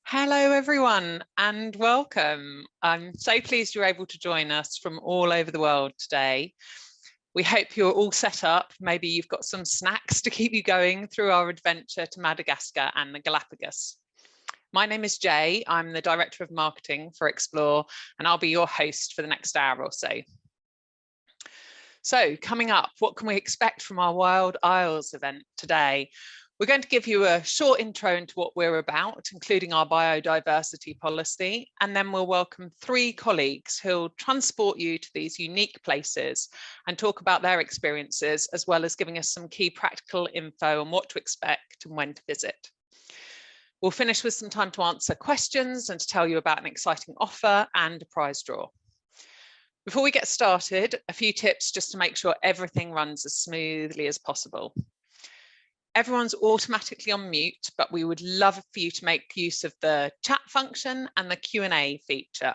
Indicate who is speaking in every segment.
Speaker 1: Hello everyone and welcome. I'm so pleased you're able to join us from all over the world today. We hope you're all set up. Maybe you've got some snacks to keep you going through our adventure to Madagascar and the Galapagos. My name is Jay. I'm the Director of Marketing for Explore and I'll be your host for the next hour or so. So coming up, what can we expect from our Wild Isles event today? We're going to give you a short intro into what we're about, including our biodiversity policy, and then we'll welcome 3 colleagues who'll transport you to these unique places and talk about their experiences, as well as giving us some key practical info on what to expect and when to visit. We'll finish with some time to answer questions and to tell you about an exciting offer and a prize draw. Before we get started, a few tips just to make sure everything runs as smoothly as possible. Everyone's automatically on mute, but we would love for you to make use of the chat function and the Q&A feature.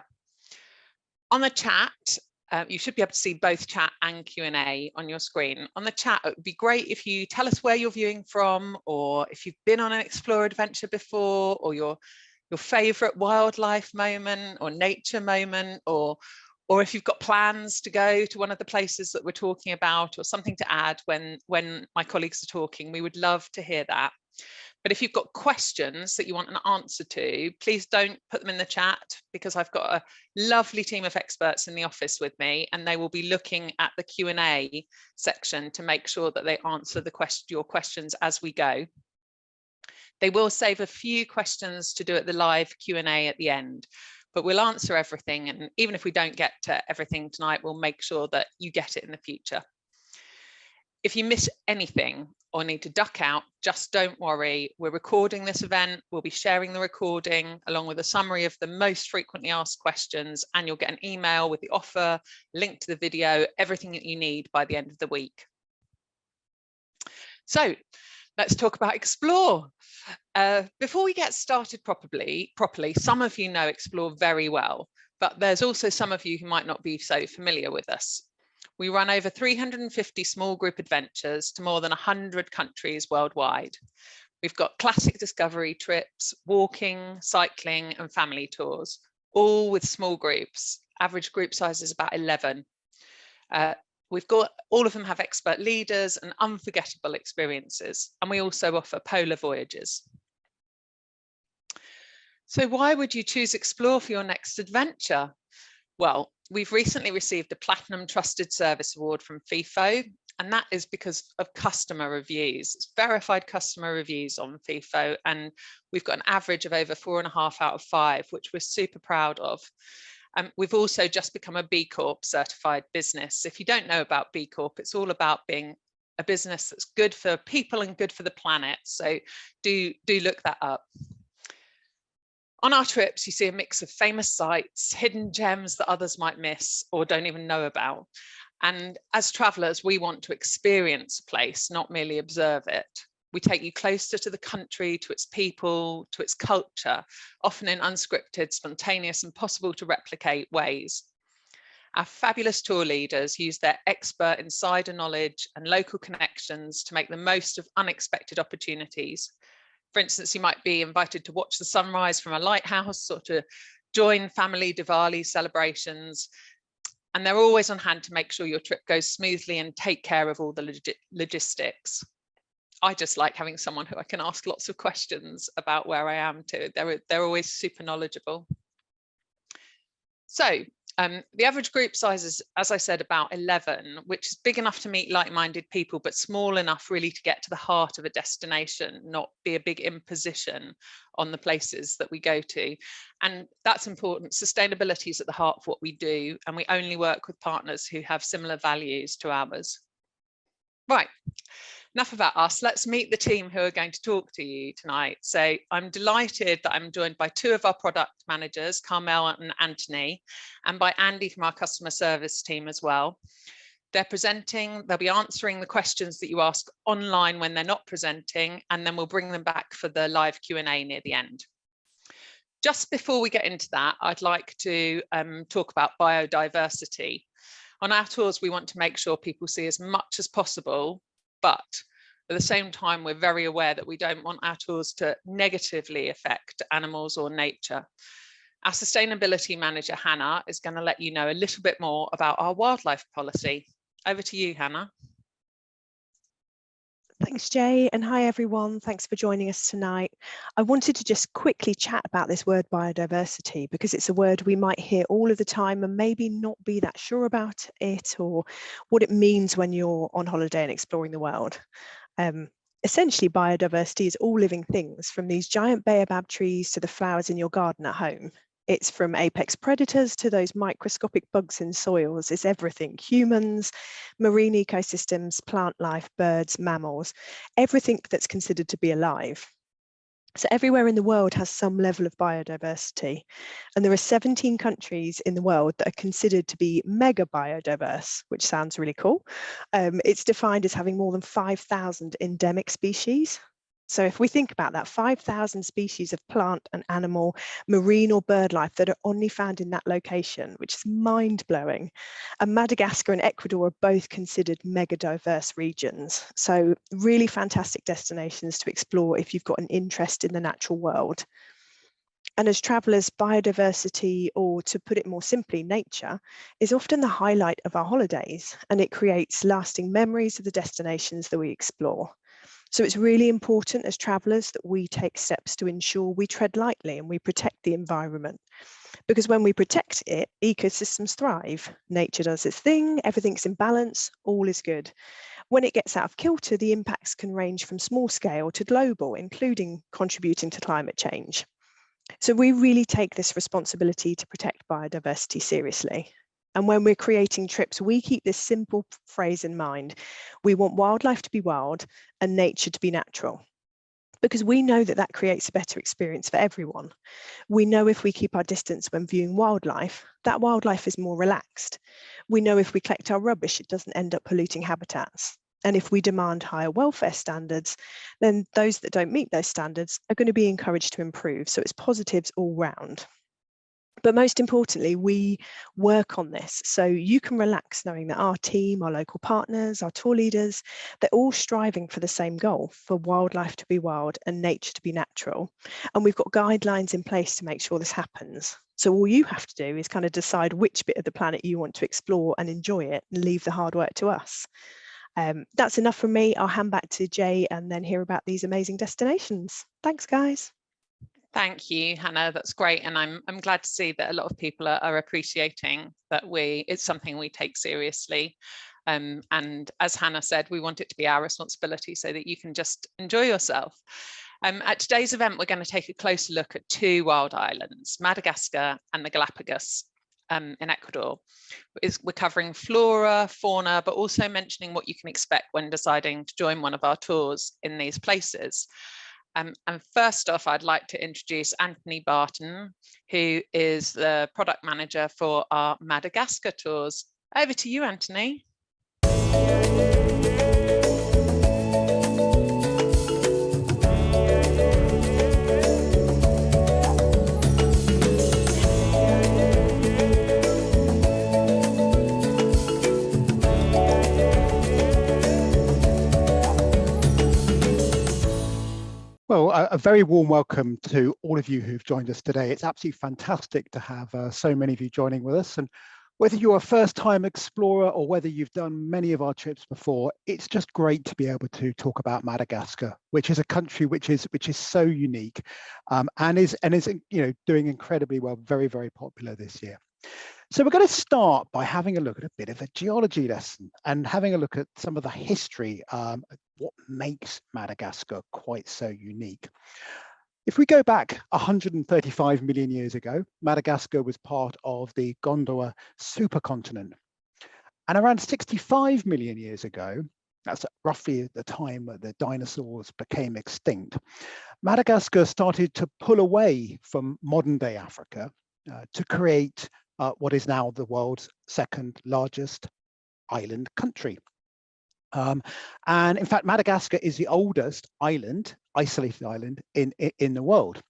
Speaker 1: On the chat, you should be able to see both chat and Q&A on your screen. On the chat, it would be great if you tell us where you're viewing from, or if you've been on an Explore adventure before, or your favourite wildlife moment or nature moment, or if you've got plans to go to one of the places that we're talking about, or something to add when my colleagues are talking. We would love to hear that. But if you've got questions that you want an answer to, please don't put them in the chat, because I've got a lovely team of experts in the office with me, and they will be looking at the Q&A section to make sure that they answer your questions as we go. They will save a few questions to do at the live Q&A at the end, but we'll answer everything. And even if we don't get to everything tonight, we'll make sure that you get it in the future. If you miss anything or need to duck out, just don't worry. We're recording this event. We'll be sharing the recording along with a summary of the most frequently asked questions, and you'll get an email with the offer, link to the video, everything that you need by the end of the week. So let's talk about Explore. Before we get started properly, some of you know Explore very well, but there's also some of you who might not be so familiar with us. We run over 350 small group adventures to more than 100 countries worldwide. We've got classic discovery trips, walking, cycling, and family tours, all with small groups. Average group size is about 11. We've got all of them have expert leaders and unforgettable experiences, and we also offer polar voyages. So why would you choose Explore for your next adventure? Well, we've recently received a Platinum Trusted Service Award from FIFO, and that is because of customer reviews. It's verified customer reviews on FIFO, and we've got an average of over 4.5 out of 5, which we're super proud of. We've also just become a B Corp certified business. If you don't know about B Corp, it's all about being a business that's good for people and good for the planet. So do look that up. On our trips, you see a mix of famous sites, hidden gems that others might miss or don't even know about. And as travellers, we want to experience a place, not merely observe it. We take you closer to the country, to its people, to its culture, often in unscripted, spontaneous and possible to replicate ways. Our fabulous tour leaders use their expert insider knowledge and local connections to make the most of unexpected opportunities. For instance, you might be invited to watch the sunrise from a lighthouse or to join family Diwali celebrations. And they're always on hand to make sure your trip goes smoothly and take care of all the logistics. I just like having someone who I can ask lots of questions about where I am to. They're always super knowledgeable. So the average group size is, as I said, about 11, which is big enough to meet like-minded people, but small enough really to get to the heart of a destination, not be a big imposition on the places that we go to. And that's important. Sustainability is at the heart of what we do, and we only work with partners who have similar values to ours. Right. Enough about us. Let's meet the team who are going to talk to you tonight. So I'm delighted that I'm joined by 2 of our product managers, Carmel and Anthony, and by Andy from our customer service team as well. They're presenting, they'll be answering the questions that you ask online when they're not presenting, and then we'll bring them back for the live Q&A near the end. Just before we get into that, I'd like to talk about biodiversity. On our tours, we want to make sure people see as much as possible, but At the same time, we're very aware that we don't want our tours to negatively affect animals or nature. Our sustainability manager, Hannah, is going to let you know a little bit more about our wildlife policy. Over to you, Hannah.
Speaker 2: Thanks, Jay, and hi everyone. Thanks for joining us tonight. I wanted to just quickly chat about this word biodiversity because it's a word we might hear all of the time and maybe not be that sure about it or what it means when you're on holiday and exploring the world. Essentially, biodiversity is all living things, from these giant baobab trees to the flowers in your garden at home. It's from apex predators to those microscopic bugs in soils. It's everything: humans, marine ecosystems, plant life, birds, mammals, everything that's considered to be alive. So everywhere in the world has some level of biodiversity. And there are 17 countries in the world that are considered to be mega biodiverse, which sounds really cool. It's defined as having more than 5,000 endemic species. So if we think about that, 5,000 species of plant and animal, marine or bird life that are only found in that location, which is mind-blowing. And Madagascar and Ecuador are both considered mega diverse regions. So really fantastic destinations to explore if you've got an interest in the natural world. And as travellers, biodiversity, or to put it more simply, nature, is often the highlight of our holidays, and it creates lasting memories of the destinations that we explore. So it's really important as travellers that we take steps to ensure we tread lightly and we protect the environment. Because when we protect it, ecosystems thrive, nature does its thing, everything's in balance, all is good. When it gets out of kilter, the impacts can range from small scale to global, including contributing to climate change. So we really take this responsibility to protect biodiversity seriously. And when we're creating trips, we keep this simple phrase in mind. We want wildlife to be wild and nature to be natural, because we know that that creates a better experience for everyone. We know if we keep our distance when viewing wildlife, that wildlife is more relaxed. We know if we collect our rubbish, it doesn't end up polluting habitats. And if we demand higher welfare standards, then those that don't meet those standards are going to be encouraged to improve. So it's positives all round. But most importantly, we work on this. So you can relax knowing that our team, our local partners, our tour leaders, they're all striving for the same goal, for wildlife to be wild and nature to be natural. And we've got guidelines in place to make sure this happens. So all you have to do is kind of decide which bit of the planet you want to explore and enjoy it, and leave the hard work to us. That's enough from me. I'll hand back to Jay and then hear about these amazing destinations. Thanks, guys.
Speaker 1: Thank you, Hannah. That's great. And I'm glad to see that a lot of people are appreciating that it's something we take seriously. And as Hannah said, we want it to be our responsibility so that you can just enjoy yourself. At today's event, we're going to take a closer look at two wild islands, Madagascar and the Galapagos in Ecuador. We're covering flora, fauna, but also mentioning what you can expect when deciding to join one of our tours in these places. And first off, I'd like to introduce Anthony Barton, who is the product manager for our Madagascar tours. Over to you, Anthony.
Speaker 3: Well, a very warm welcome to all of you who've joined us today. It's absolutely fantastic to have so many of you joining with us. And whether you're a first-time explorer or whether you've done many of our trips before, it's just great to be able to talk about Madagascar, which is a country which is so unique and is doing incredibly well, very, very popular this year. So we're going to start by having a look at a bit of a geology lesson and having a look at some of the history, what makes Madagascar quite so unique. If we go back 135 million years ago, Madagascar was part of the Gondwana supercontinent. And around 65 million years ago, that's roughly the time that the dinosaurs became extinct, Madagascar started to pull away from modern day Africa to create what is now the world's second largest island country. And in fact, Madagascar is the oldest island, isolated island in the world.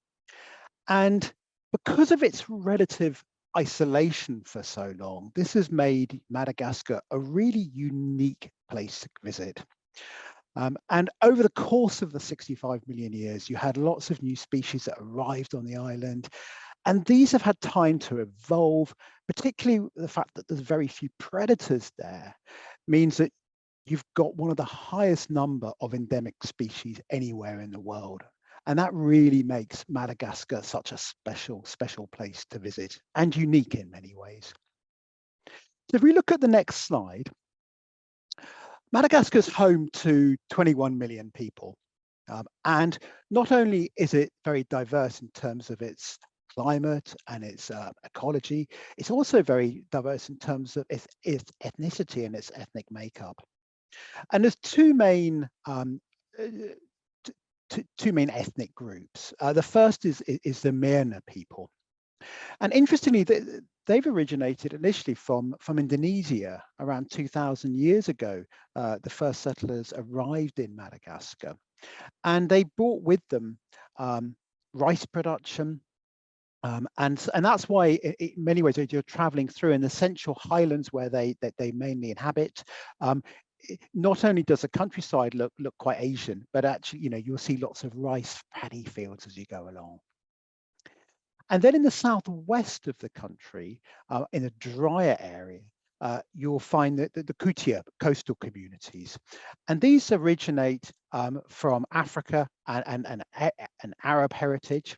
Speaker 3: And because of its relative isolation for so long, this has made Madagascar a really unique place to visit. And over the course of the 65 million years, you had lots of new species that arrived on the island. And these have had time to evolve, particularly the fact that there's very few predators there means that you've got one of the highest number of endemic species anywhere in the world. And that really makes Madagascar such a special place to visit and unique in many ways. So if we look at the next slide, Madagascar is home to 21 million people. And not only is it very diverse in terms of its climate and its ecology, it's also very diverse in terms of its ethnicity and its ethnic makeup. And there's two main ethnic groups. The first is the Merna people. And interestingly, they've originated initially from Indonesia around 2,000 years ago. The first settlers arrived in Madagascar, and they brought with them rice production. And that's why, in many ways, as you're traveling through in the central highlands where they mainly inhabit, not only does the countryside look quite Asian, but actually, you'll see lots of rice paddy fields as you go along. And then in the southwest of the country, in a drier area, you'll find that the Kutia coastal communities. And these originate from Africa and Arab heritage.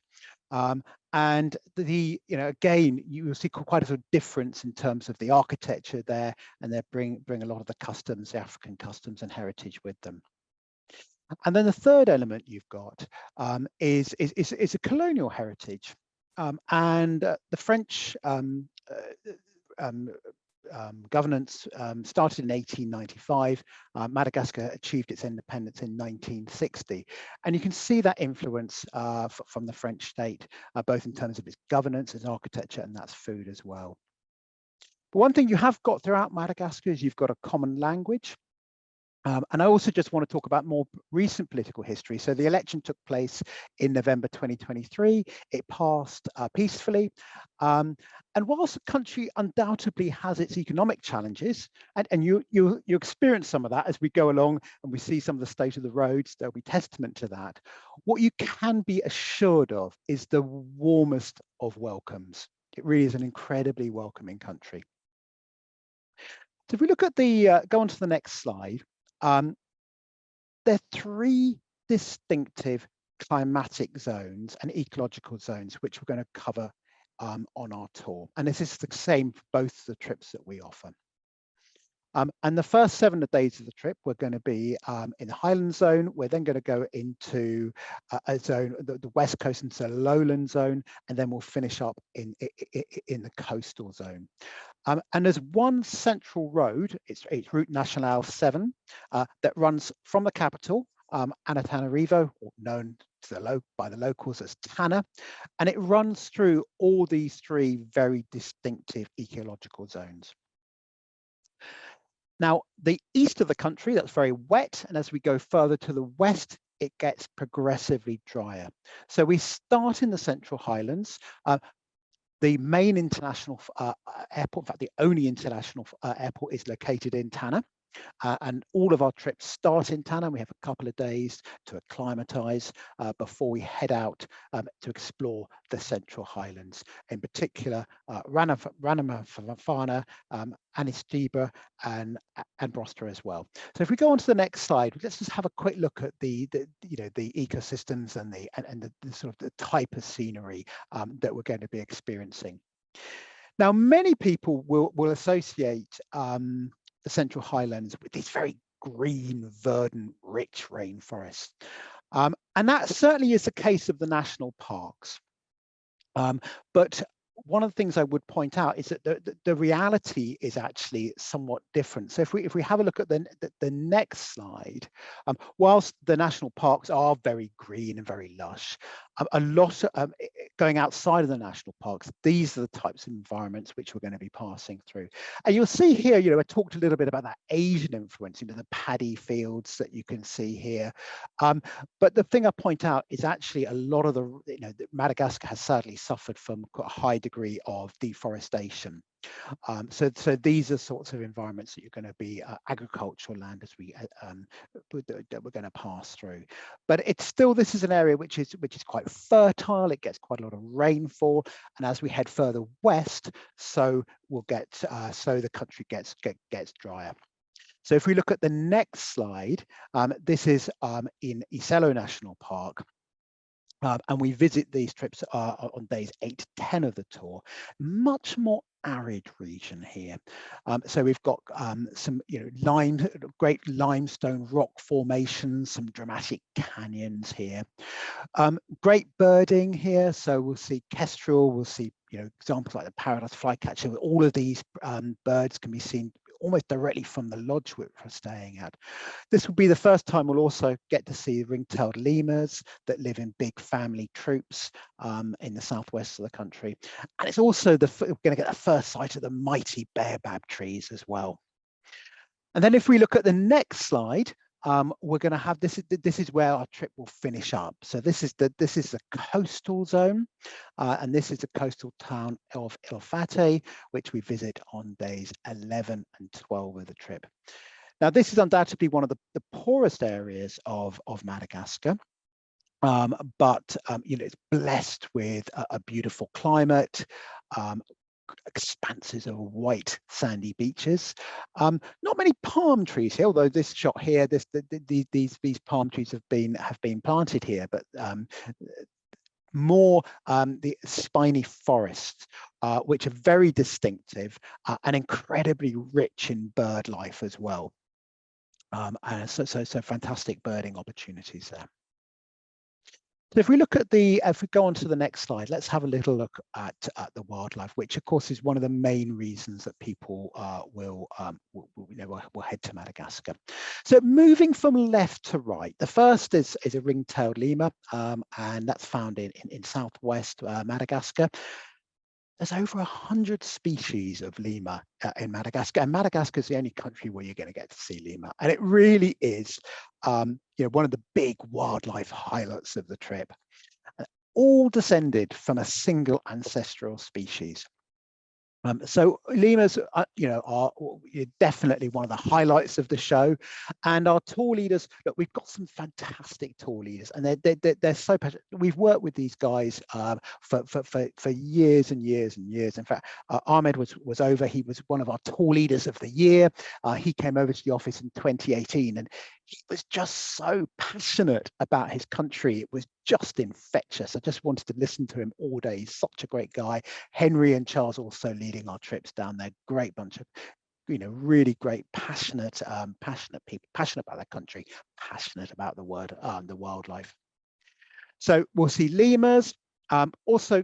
Speaker 3: And again, you will see quite a sort of difference in terms of the architecture there, and they bring a lot of the customs, the African customs and heritage with them. And then the third element you've got is a colonial heritage. And the French governance started in 1895. Madagascar achieved its independence in 1960. And you can see that influence from the French state, both in terms of its governance, its architecture, and that's food as well. But one thing you have got throughout Madagascar is you've got a common language. And I also just want to talk about more recent political history. So the election took place in November 2023. It passed peacefully. And whilst the country undoubtedly has its economic challenges, and you experience some of that as we go along and we see some of the state of the roads, there'll be testament to that. What you can be assured of is the warmest of welcomes. It really is an incredibly welcoming country. So if we look at go on to the next slide, there are three distinctive climatic zones and ecological zones which we're going to cover on our tour. And this is the same for both the trips that we offer. And the first 7 days of the trip, we're going to be in the Highland zone. We're then going to go into a zone, the West Coast, into the Lowland zone, and then we'll finish up in the coastal zone. And there's one central road, it's Route Nationale 7, that runs from the capital, Antananarivo, known to by the locals as Tana, and it runs through all these three very distinctive ecological zones. Now, the east of the country, that's very wet, and as we go further to the west, it gets progressively drier. So we start in the Central Highlands. The main international airport, in fact, the only international airport, is located in Tana. And all of our trips start in Tana. We have a couple of days to acclimatise before we head out to explore the Central Highlands, in particular Ranamafana, Anistiba, and Brostra as well. So if we go on to the next slide, let's just have a quick look at the ecosystems and the sort of the type of scenery that we're going to be experiencing. Now, many people will associate the Central Highlands with these very green, verdant, rich rainforests. And that certainly is the case of the national parks. But one of the things I would point out is that the reality is actually somewhat different. So if we have a look at the next slide, whilst the national parks are very green and very lush, a lot going outside of the national parks, these are the types of environments which we're going to be passing through. And you'll see here, I talked a little bit about that Asian influence, the paddy fields that you can see here. But the thing I point out is actually a lot of Madagascar has sadly suffered from quite a high degree of deforestation. So these are sorts of environments that you're going to be agricultural land as that we're going to pass through. But it's still, this is an area which is quite fertile. It gets quite a lot of rainfall, and as we head further west, so we'll get so the country gets drier. So if we look at the next slide, this is in Isello National Park. And we visit these trips on days 8 to 10 of the tour. Much more arid region here. So we've got some great limestone rock formations, some dramatic canyons here. Great birding here. So we'll see kestrel, we'll see examples like the paradise flycatcher. All of these birds can be seen almost directly from the lodge which we're staying at. This will be the first time we'll also get to see ring-tailed lemurs that live in big family troops in the southwest of the country. And it's also we're going to get the first sight of the mighty baobab trees as well. And then if we look at the next slide, we're going to have this is where our trip will finish up. So this is the coastal zone, and this is the coastal town of Ilfate, which we visit on days 11 and 12 of the trip. Now, this is undoubtedly one of the poorest areas of Madagascar, but it's blessed with a beautiful climate, expanses of white sandy beaches. Not many palm trees here, although this shot here, these palm trees have been planted here, but more the spiny forests, which are very distinctive and incredibly rich in bird life as well. And so fantastic birding opportunities there. So if we look at if we go on to the next slide, let's have a little look at the wildlife, which of course is one of the main reasons that people will head to Madagascar. So moving from left to right, the first is a ring-tailed lemur, and that's found in southwest Madagascar. There's over 100 species of lemur in Madagascar, and Madagascar is the only country where you're going to get to see lemur, and it really is, one of the big wildlife highlights of the trip. All descended from a single ancestral species. So lemurs, are definitely one of the highlights of the show, and our tour leaders. Look, we've got some fantastic tour leaders, and they're so passionate. We've worked with these guys for years and years and years. In fact, Ahmed was over. He was one of our tour leaders of the year. He came over to the office in 2018, and he was just so passionate about his country. It was just infectious. I just wanted to listen to him all day. He's such a great guy. Henry and Charles also leading our trips down there. Great bunch of, really great, passionate people, passionate about their country, passionate about the wildlife. So we'll see lemurs, also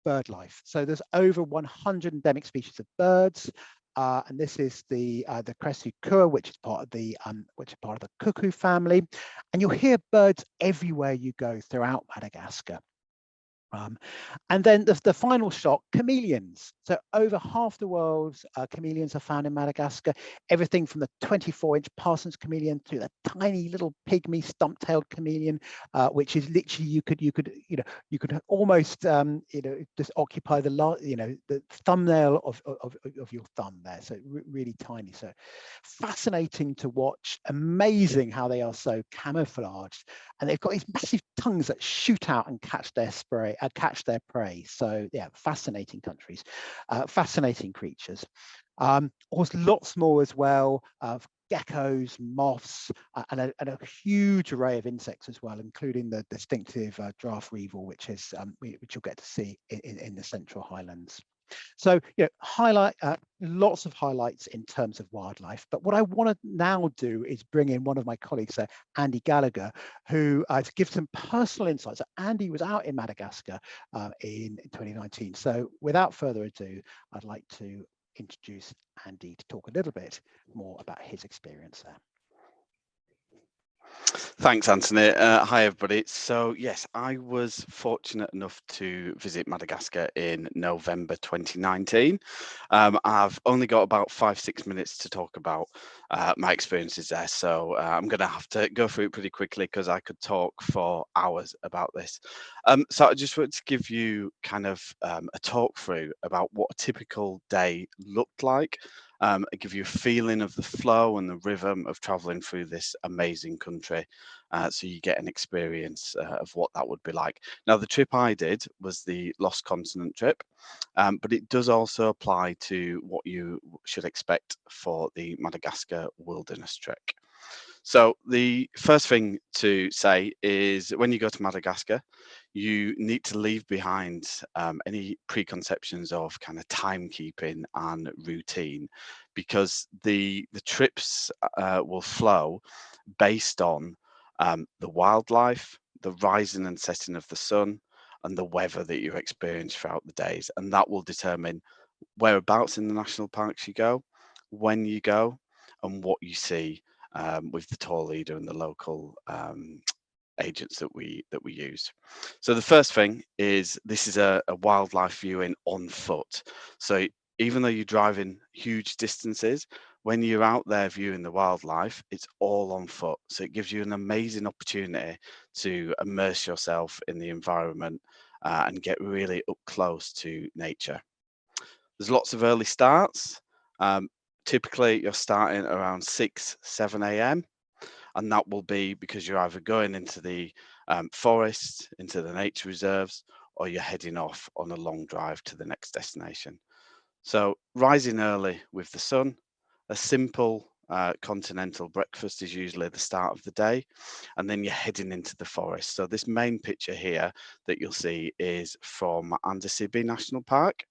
Speaker 3: bird life. So there's over 100 endemic species of birds. And this is the Cressu cua, which is part of the cuckoo family, and you'll hear birds everywhere you go throughout Madagascar. And then the final shot, chameleons. So over half the world's chameleons are found in Madagascar. Everything from the 24-inch Parsons chameleon to the tiny little pygmy stump-tailed chameleon, which is literally you could almost just occupy the thumbnail of your thumb there. So really tiny. So fascinating to watch. Amazing how they are so camouflaged, and they've got these massive tongues that shoot out and catch their prey. So yeah, fascinating countries, fascinating creatures. Also lots more as well of geckos, moths, and a huge array of insects as well, including the distinctive giraffe weevil, which you'll get to see in the Central Highlands. So lots of highlights in terms of wildlife. But what I want to now do is bring in one of my colleagues, Andy Gallagher, who to give some personal insights. So Andy was out in Madagascar in 2019. So without further ado, I'd like to introduce Andy to talk a little bit more about his experience there.
Speaker 4: Thanks, Anthony. Hi, everybody. So, yes, I was fortunate enough to visit Madagascar in November 2019. I've only got about 5-6 minutes to talk about my experiences there. So, I'm going to have to go through it pretty quickly because I could talk for hours about this. So, I just wanted to give you kind of a talk through about what a typical day looked like. Give you a feeling of the flow and the rhythm of traveling through this amazing country. So you get an experience of what that would be like. Now, the trip I did was the Lost Continent trip, but it does also apply to what you should expect for the Madagascar Wilderness Trek. So the first thing to say is when you go to Madagascar, you need to leave behind any preconceptions of kind of timekeeping and routine, because the trips will flow based on the wildlife, the rising and setting of the sun, and the weather that you experience throughout the days, and that will determine whereabouts in the national parks you go, when you go, and what you see with the tour leader and the local agents that we use. So the first thing is this is a wildlife viewing on foot. So even though you're driving huge distances, when you're out there viewing the wildlife, it's all on foot. So it gives you an amazing opportunity to immerse yourself in the environment and get really up close to nature. There's lots of early starts. Typically, you're starting around 6-7 a.m. and that will be because you're either going into the forest, into the nature reserves, or you're heading off on a long drive to the next destination. So rising early with the sun, a simple continental breakfast is usually the start of the day, and then you're heading into the forest. So this main picture here that you'll see is from Andasibi National Park.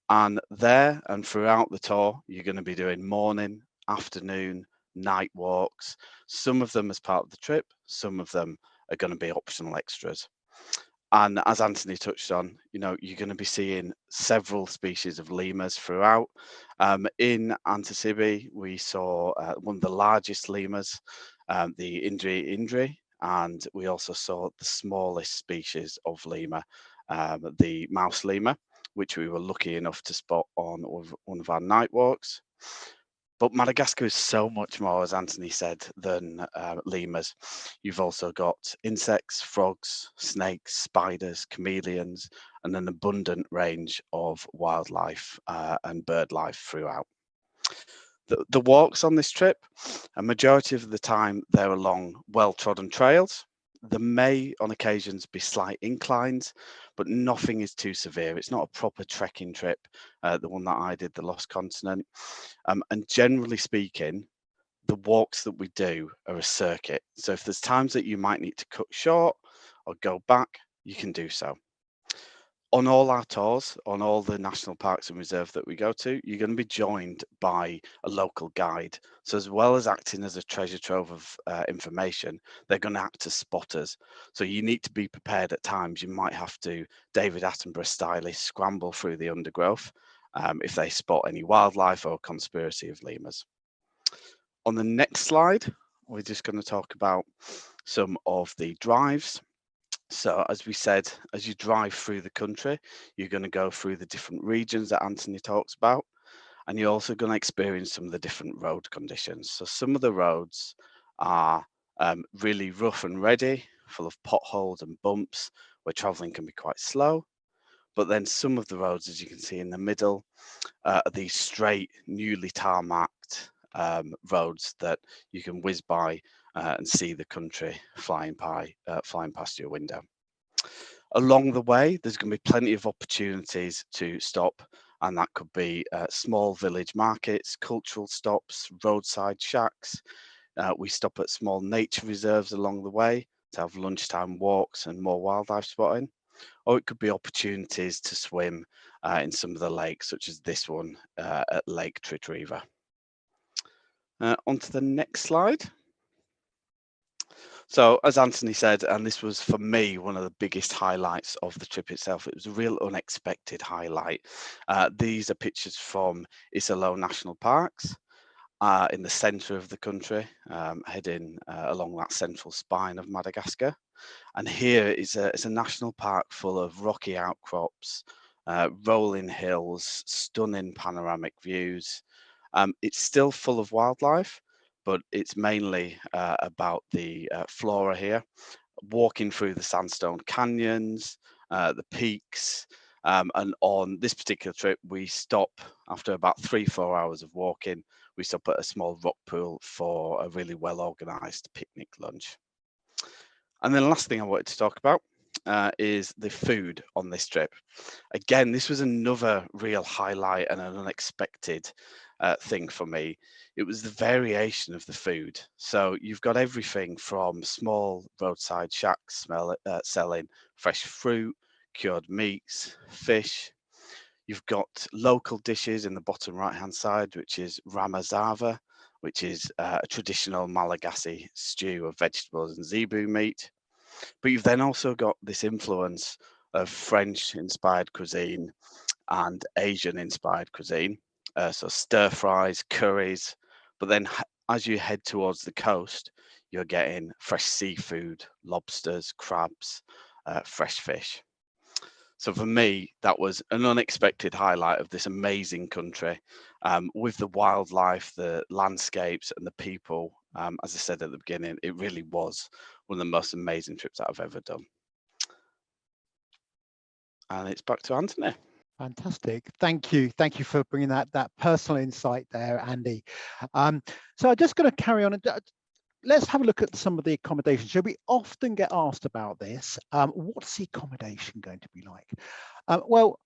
Speaker 4: And there and throughout the tour, you're going to be doing morning, afternoon, night walks, some of them as part of the trip, some of them are going to be optional extras. And as Anthony touched on, you're going to be seeing several species of lemurs throughout. In Antasibi, we saw one of the largest lemurs, the Indri, and we also saw the smallest species of lemur, the mouse lemur, which we were lucky enough to spot on one of our night walks. But Madagascar is so much more, as Anthony said, than lemurs. You've also got insects, frogs, snakes, spiders, chameleons, and an abundant range of wildlife and bird life throughout. The walks on this trip, a majority of the time, they're along well-trodden trails. There may, on occasions, be slight inclines, but nothing is too severe. It's not a proper trekking trip, the one that I did, the Lost Continent. And generally speaking, the walks that we do are a circuit. So if there's times that you might need to cut short or go back, you can do so. On all our tours, on all the national parks and reserves that we go to, you're going to be joined by a local guide. So as well as acting as a treasure trove of information, they're going to act as spotters. So you need to be prepared at times. You might have to, David Attenborough style, scramble through the undergrowth if they spot any wildlife or conspiracy of lemurs. On the next slide, we're just going to talk about some of the drives. So as we said, as you drive through the country, you're going to go through the different regions that Anthony talks about, and you're also going to experience some of the different road conditions. So some of the roads are really rough and ready, full of potholes and bumps, where traveling can be quite slow. But then some of the roads, as you can see in the middle, are these straight, newly tarmacked roads that you can whiz by and see the country flying past your window. Along the way, there's going to be plenty of opportunities to stop, and that could be small village markets, cultural stops, roadside shacks. We stop at small nature reserves along the way to have lunchtime walks and more wildlife spotting. Or it could be opportunities to swim in some of the lakes, such as this one at Lake Tritriva. On to the next slide. So as Anthony said, and this was for me one of the biggest highlights of the trip itself, it was a real unexpected highlight. These are pictures from Isalo National Parks, in the centre of the country, heading along that central spine of Madagascar. And here it's a national park full of rocky outcrops, rolling hills, stunning panoramic views. It's still full of wildlife, but it's mainly about the flora here, walking through the sandstone canyons, the peaks. And on this particular trip, we stop after about 3-4 hours of walking. We stop at a small rock pool for a really well organised picnic lunch. And then the last thing I wanted to talk about is the food on this trip. Again, this was another real highlight and an unexpected thing for me. It was the variation of the food. So you've got everything from small roadside shacks selling fresh fruit, cured meats, fish. You've got local dishes in the bottom right-hand side, which is ramazava, which is a traditional Malagasy stew of vegetables and zebu meat. But you've then also got this influence of French-inspired cuisine and Asian-inspired cuisine. So stir fries, curries, but then as you head towards the coast, you're getting fresh seafood, lobsters, crabs, fresh fish. So for me, that was an unexpected highlight of this amazing country, with the wildlife, the landscapes, and the people. As I said at the beginning, it really was one of the most amazing trips that I've ever done. And it's back to Anthony.
Speaker 3: Fantastic. Thank you. Thank you for bringing that personal insight there, Andy. So I'm just going to carry on. Let's have a look at some of the accommodations. So we often get asked about this. What's the accommodation going to be like? Well,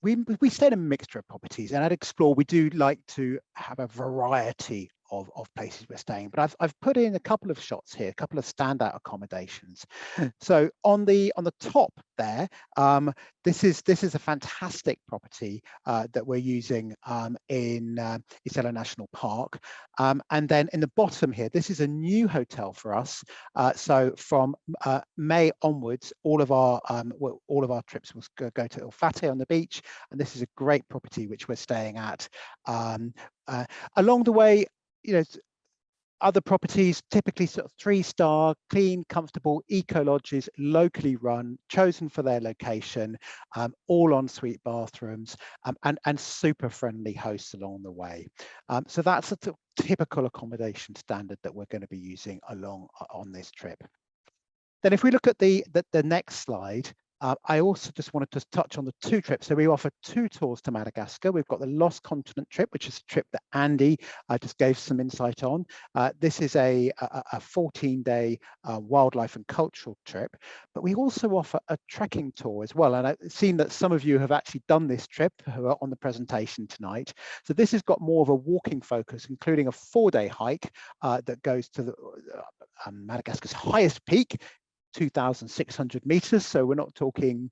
Speaker 3: we stay in a mixture of properties, and at Explore we do like to have a variety of places we're staying, but I've put in a couple of shots here, a couple of standout accommodations. So on the top there, this is a fantastic property that we're using in Isela National Park, and then in the bottom here, this is a new hotel for us. So from May onwards, all of our trips will go to Ilfate on the beach, and this is a great property which we're staying at. Along the way, other properties, typically sort of 3-star, clean, comfortable eco lodges, locally run, chosen for their location, all ensuite bathrooms, and super friendly hosts along the way. So that's a typical accommodation standard that we're going to be using on this trip. Then if we look at the next slide, I also just wanted to touch on the 2 trips. So we offer 2 tours to Madagascar. We've got the Lost Continent trip, which is a trip that Andy just gave some insight on. This is a 14-day wildlife and cultural trip, but we also offer a trekking tour as well. And I've seen that some of you have actually done this trip who are on the presentation tonight. So this has got more of a walking focus, including a 4-day hike that goes to Madagascar's highest peak, 2,600 meters. So we're not talking,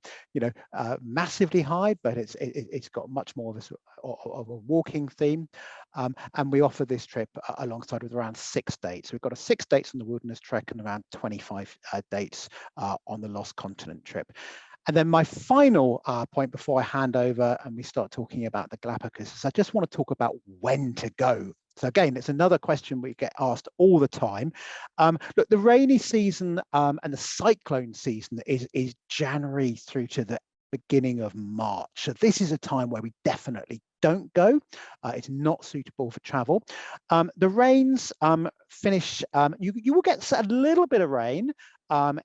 Speaker 3: massively high, but it's got much more of a walking theme. And we offer this trip alongside with around 6 dates. We've got 6 dates on the Wilderness Trek and around 25 dates on the Lost Continent trip. And then my final point before I hand over and we start talking about the Galapagos is I just want to talk about when to go. So again, it's another question we get asked all the time. Look, the rainy season and the cyclone season is January through to the beginning of March. So this is a time where we definitely don't go. It's not suitable for travel. The rains finish, you will get a little bit of rain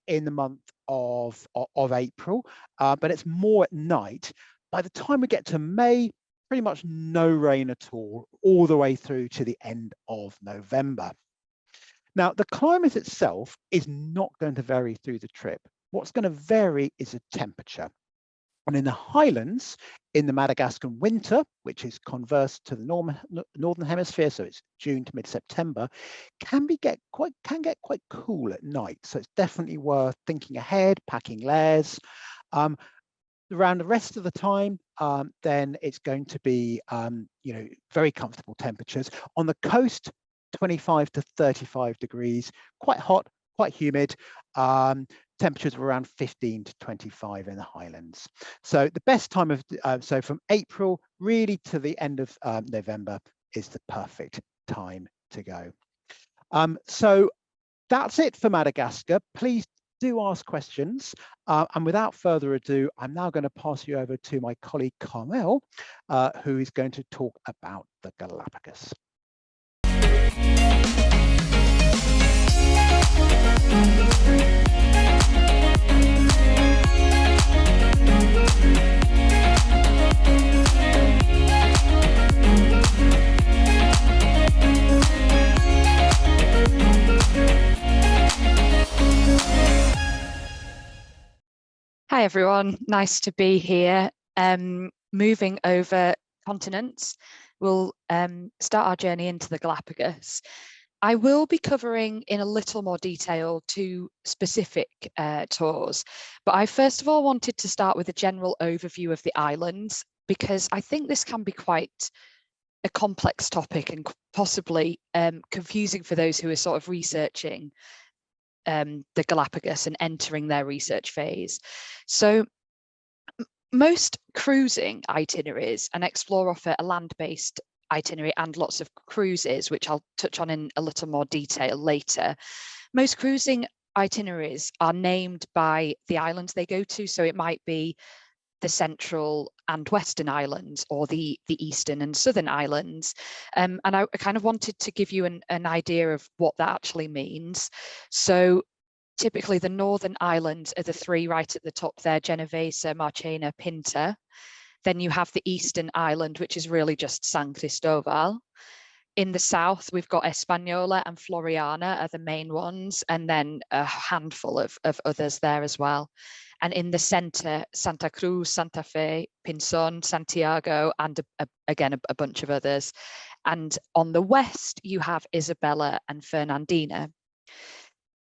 Speaker 3: in the month of April, but it's more at night. By the time we get to May, pretty much no rain at all the way through to the end of November. Now, the climate itself is not going to vary through the trip. What's going to vary is the temperature. And in the highlands, in the Madagascar winter, which is converse to the northern hemisphere, so it's June to mid-September, can get quite cool at night. So it's definitely worth thinking ahead, packing layers. Around the rest of the time, then it's going to be, very comfortable temperatures. On the coast, 25 to 35 degrees, quite hot, quite humid. Temperatures of around 15 to 25 in the highlands. So the best time of, so from April really to the end of November, is the perfect time to go. So that's it for Madagascar. Please do ask questions. And without further ado, I'm now going to pass you over to my colleague Carmel, who is going to talk about the Galapagos.
Speaker 5: Hi everyone, nice to be here. Moving over continents, we'll start our journey into the Galapagos. I will be covering in a little more detail 2 specific tours, but I first of all wanted to start with a general overview of the islands, because I think this can be quite a complex topic and possibly confusing for those who are sort of researching the Galapagos and entering their research phase. So most cruising itineraries and Explore offer a land-based itinerary and lots of cruises, which I'll touch on in a little more detail later. Most cruising itineraries are named by the islands they go to, so it might be the central and western islands or the eastern and southern islands. And I kind of wanted to give you an idea of what that actually means. So typically the northern islands are the 3 right at the top there: Genovesa, Marchena, Pinta. Then you have the eastern island, which is really just San Cristobal. In the south, we've got Española and Floriana are the main ones, and then a handful of others there as well. And in the center, Santa Cruz, Santa Fe, Pinzon, Santiago, and again, a bunch of others. And on the west, you have Isabella and Fernandina.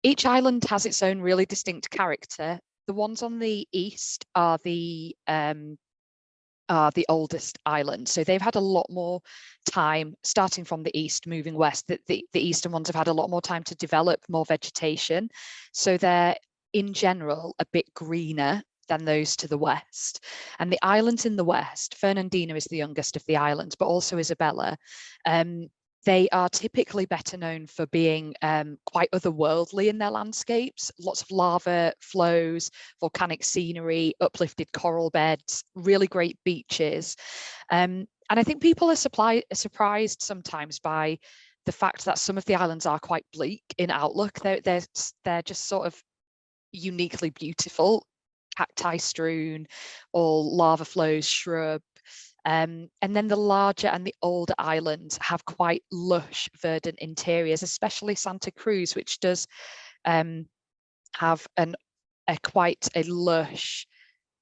Speaker 5: Each island has its own really distinct character. The ones on the east are the oldest islands. So they've had a lot more time, starting from the east, moving west. The eastern ones have had a lot more time to develop more vegetation. So they're, in general, a bit greener than those to the west. And the islands in the west, Fernandina is the youngest of the islands, but also Isabella, they are typically better known for being quite otherworldly in their landscapes. Lots of lava flows, volcanic scenery, uplifted coral beds, really great beaches. And I think people are surprised sometimes by the fact that some of the islands are quite bleak in outlook. They're just sort of uniquely beautiful, cacti strewn, all lava flows, shrub. And then the larger and the older islands have quite lush, verdant interiors, especially Santa Cruz, which does have quite a lush,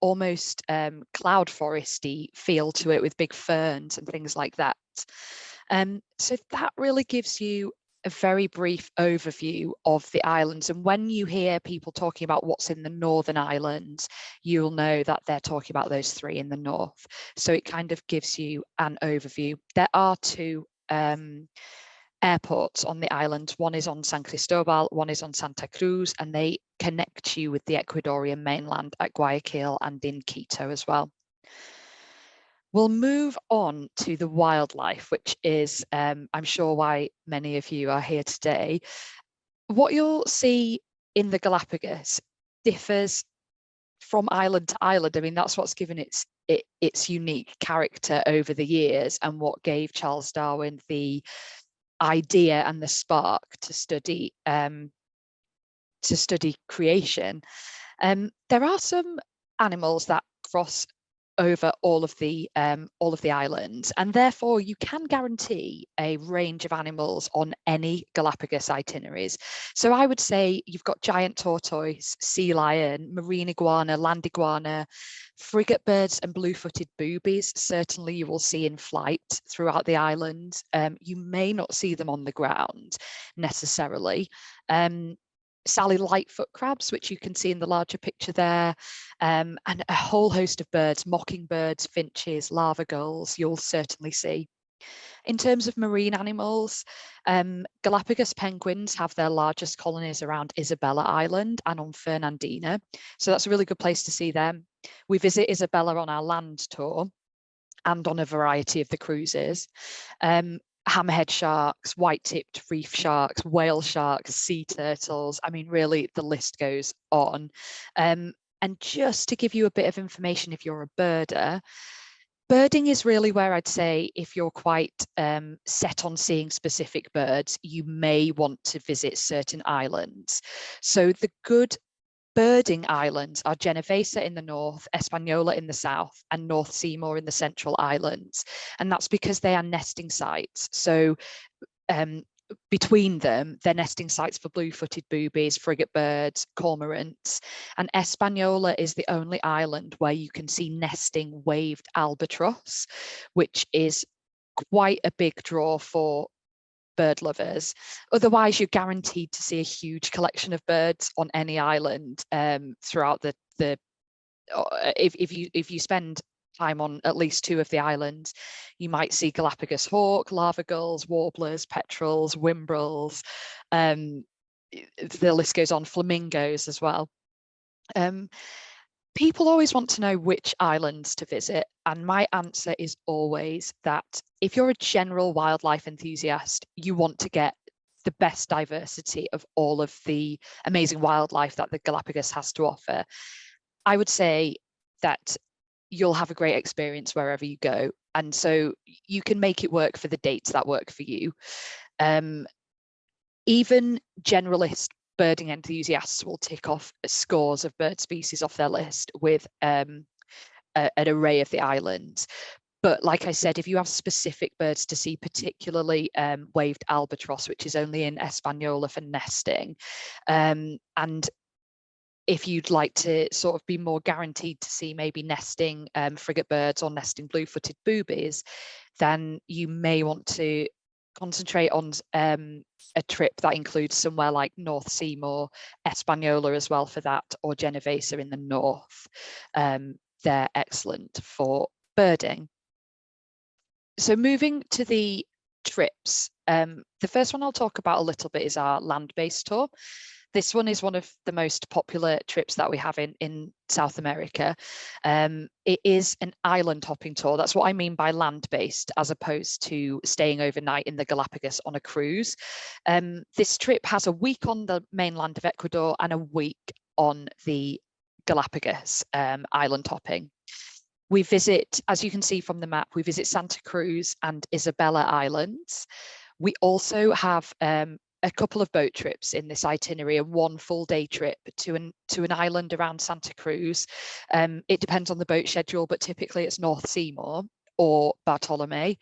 Speaker 5: almost cloud foresty feel to it, with big ferns and things like that. So that really gives you a very brief overview of the islands. And when you hear people talking about what's in the Northern Islands, you'll know that they're talking about those 3 in the north. So it kind of gives you an overview. There are 2 airports on the island. One is on San Cristobal, one is on Santa Cruz, and they connect you with the Ecuadorian mainland at Guayaquil and in Quito as well. We'll move on to the wildlife, which is, I'm sure, why many of you are here today. What you'll see in the Galapagos differs from island to island. I mean, that's what's given its unique character over the years, and what gave Charles Darwin the idea and the spark to study creation. There are some animals that cross over all of the islands, and therefore you can guarantee a range of animals on any Galapagos itineraries. So I would say you've got giant tortoise, sea lion, marine iguana, land iguana, frigate birds and blue-footed boobies. Certainly you will see in flight throughout the island. You may not see them on the ground necessarily. Sally Lightfoot crabs, which you can see in the larger picture there, and a whole host of birds, mockingbirds, finches, lava gulls, you'll certainly see. In terms of marine animals, Galapagos penguins have their largest colonies around Isabella Island and on Fernandina, so that's a really good place to see them. We visit Isabella on our land tour and on a variety of the cruises. hammerhead sharks, white-tipped reef sharks, whale sharks, sea turtles. I mean, really, the list goes on. And just to give you a bit of information, if you're a birder, birding is really where I'd say if you're quite set on seeing specific birds, you may want to visit certain islands. So the good birding islands are Genovesa in the north, Hispaniola in the south, and North Seymour in the central islands. And that's because they are nesting sites. So between them, they're nesting sites for blue-footed boobies, frigate birds, cormorants. And Hispaniola is the only island where you can see nesting waved albatross, which is quite a big draw for bird lovers. Otherwise, you're guaranteed to see a huge collection of birds on any island throughout if you spend time on at least 2 of the islands, you might see Galapagos hawk, lava gulls, warblers, petrels, whimbrels. The list goes on, flamingos as well. People always want to know which islands to visit, and my answer is always that if you're a general wildlife enthusiast, you want to get the best diversity of all of the amazing wildlife that the Galapagos has to offer. I would say that you'll have a great experience wherever you go, and so you can make it work for the dates that work for you. Even generalist birding enthusiasts will tick off scores of bird species off their list with an array of the islands. But like I said, if you have specific birds to see, particularly waved albatross, which is only in Hispaniola for nesting, and if you'd like to sort of be more guaranteed to see maybe nesting frigate birds or nesting blue-footed boobies, then you may want to concentrate on a trip that includes somewhere like North Seymour, Hispaniola as well for that, or Genovesa in the north. They're excellent for birding. So moving to the trips, the first one I'll talk about a little bit is our land-based tour. This one is one of the most popular trips that we have in South America. It is an island hopping tour. That's what I mean by land-based, as opposed to staying overnight in the Galapagos on a cruise. This trip has a week on the mainland of Ecuador and a week on the Galapagos island hopping. We visit, as you can see from the map, we visit Santa Cruz and Isabella Islands. We also have a couple of boat trips in this itinerary, and 1 full day trip to an island around Santa Cruz. It depends on the boat schedule, but typically it's North Seymour or Bartolome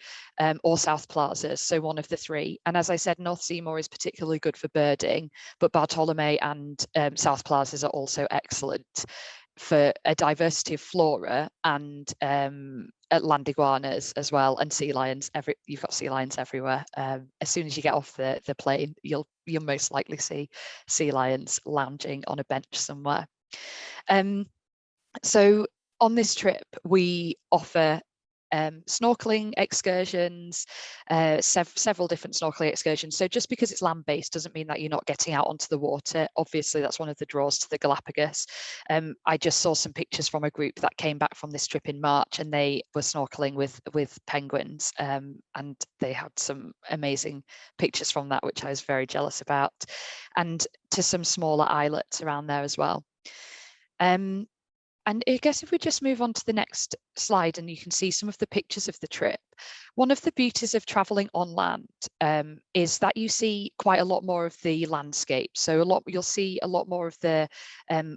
Speaker 5: or South Plazas, so one of the 3. And as I said, North Seymour is particularly good for birding, but Bartolome and South Plazas are also excellent for a diversity of flora and land iguanas as well, and sea lions. You've got sea lions everywhere. As soon as you get off the plane, you'll most likely see sea lions lounging on a bench somewhere. So on this trip, we offer snorkeling excursions, several different snorkeling excursions. So just because it's land-based doesn't mean that you're not getting out onto the water. Obviously, that's one of the draws to the Galapagos. I just saw some pictures from a group that came back from this trip in March, and they were snorkeling with penguins, and they had some amazing pictures from that, which I was very jealous about, and to some smaller islets around there as well. And I guess if we just move on to the next slide, and you can see some of the pictures of the trip. One of the beauties of traveling on land is that you see quite a lot more of the landscape. So you'll see a lot more of the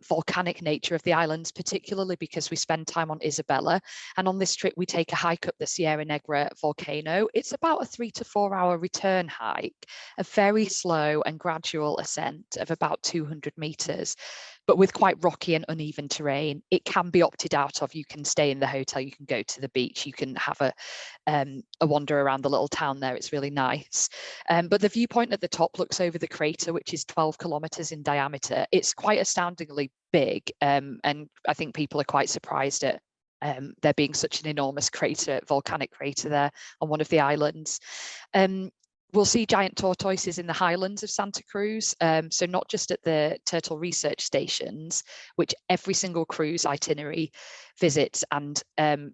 Speaker 5: volcanic nature of the islands, particularly because we spend time on Isabella. And on this trip, we take a hike up the Sierra Negra volcano. It's about a 3 to 4 hour return hike, a very slow and gradual ascent of about 200 meters. But with quite rocky and uneven terrain. It can be opted out of. You can stay in the hotel, you can go to the beach, you can have a wander around the little town there. It's really nice. But the viewpoint at the top looks over the crater, which is 12 kilometers in diameter. It's quite astoundingly big, and I think people are quite surprised at there being such an enormous volcanic crater there on one of the islands. We'll see giant tortoises in the highlands of Santa Cruz, so not just at the turtle research stations, which every single cruise itinerary visits, and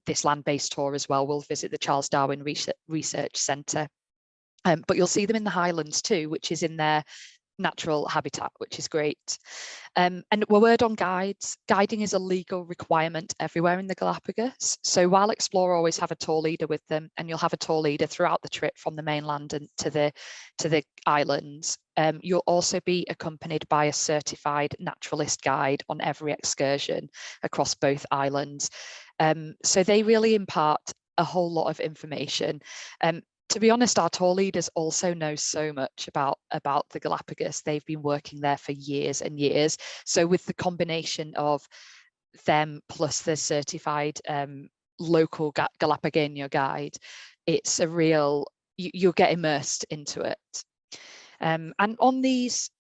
Speaker 5: this land-based tour as well will visit the Charles Darwin Research Centre. but you'll see them in the highlands too, which is in their natural habitat, which is great. And a word on guides. Guiding is a legal requirement everywhere in the Galapagos. So while Explorer always have a tour leader with them, and you'll have a tour leader throughout the trip from the mainland and to the islands, you'll also be accompanied by a certified naturalist guide on every excursion across both islands. So they really impart a whole lot of information. To be honest, our tour leaders also know so much about the Galapagos. They've been working there for years and years. So with the combination of them plus the certified local Galapagos guide, it's a real, you'll get immersed into it. And on these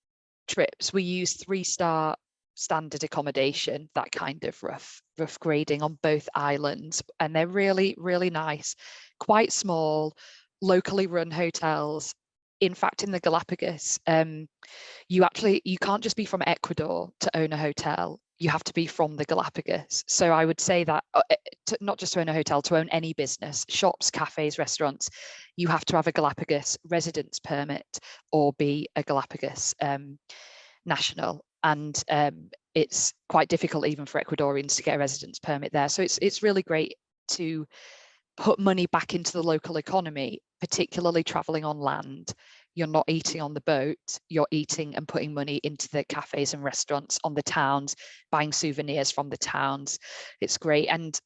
Speaker 5: trips, we use 3-star standard accommodation, that kind of rough grading on both islands. And they're really, really nice, quite small, locally run hotels. In fact, in the Galapagos, you can't just be from Ecuador to own a hotel. You have to be from the Galapagos. So I would say that not just to own a hotel, to own any business, shops, cafes, restaurants, you have to have a Galapagos residence permit or be a Galapagos national. And it's quite difficult even for Ecuadorians to get a residence permit there. So it's really great to put money back into the local economy, particularly traveling on land. You're not eating on the boat, you're eating and putting money into the cafes and restaurants on the towns, buying souvenirs from the towns. It's great. And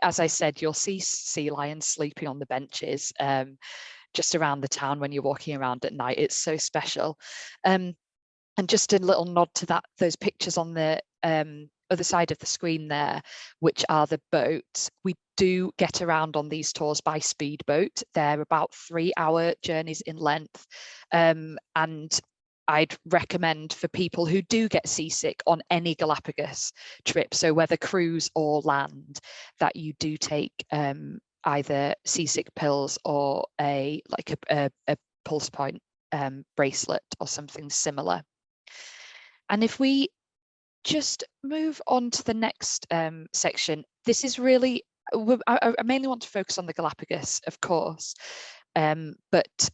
Speaker 5: as I said, you'll see sea lions sleeping on the benches just around the town when you're walking around at night. It's so special. And just a little nod to those pictures on the other side of the screen there, which are the boats. We do get around on these tours by speedboat. They're about 3-hour journeys in length. And I'd recommend for people who do get seasick on any Galapagos trip, so whether cruise or land, that you do take either seasick pills or a pulse point bracelet or something similar. And if we just move on to the next section, this is really, I mainly want to focus on the Galapagos, of course, but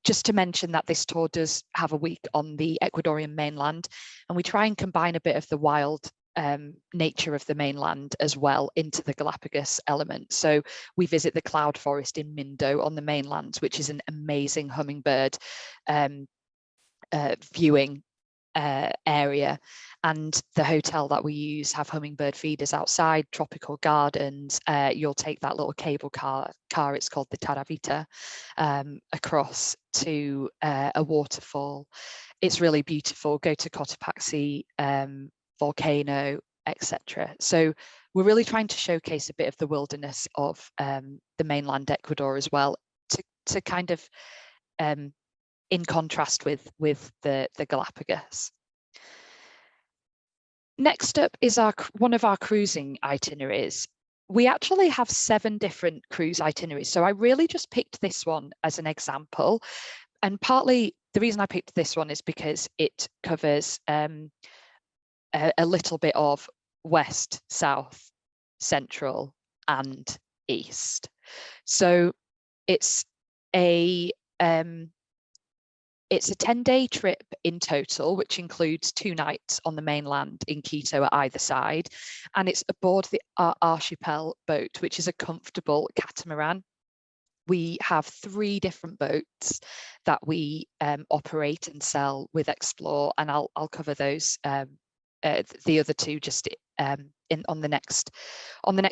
Speaker 5: just to mention that this tour does have a week on the Ecuadorian mainland, and we try and combine a bit of the wild nature of the mainland as well into the Galapagos element. So we visit the cloud forest in Mindo on the mainland, which is an amazing hummingbird viewing area, and the hotel that we use have hummingbird feeders outside, tropical gardens. You'll take that little cable car, it's called the Taravita, across to a waterfall. It's really beautiful. Go to Cotopaxi volcano, etc. So we're really trying to showcase a bit of the wilderness of the mainland Ecuador as well, to kind of in contrast with the Galapagos. Next up is one of our cruising itineraries. We actually have 7 different cruise itineraries, so I really just picked this one as an example. And partly the reason I picked this one is because it covers a little bit of west, south, central, and east. So it's a 10-day trip in total, which includes 2 nights on the mainland in Quito at either side. And it's aboard the Archipel boat, which is a comfortable catamaran. We have 3 different boats that we operate and sell with Explore, and I'll cover those, the other 2 just on the next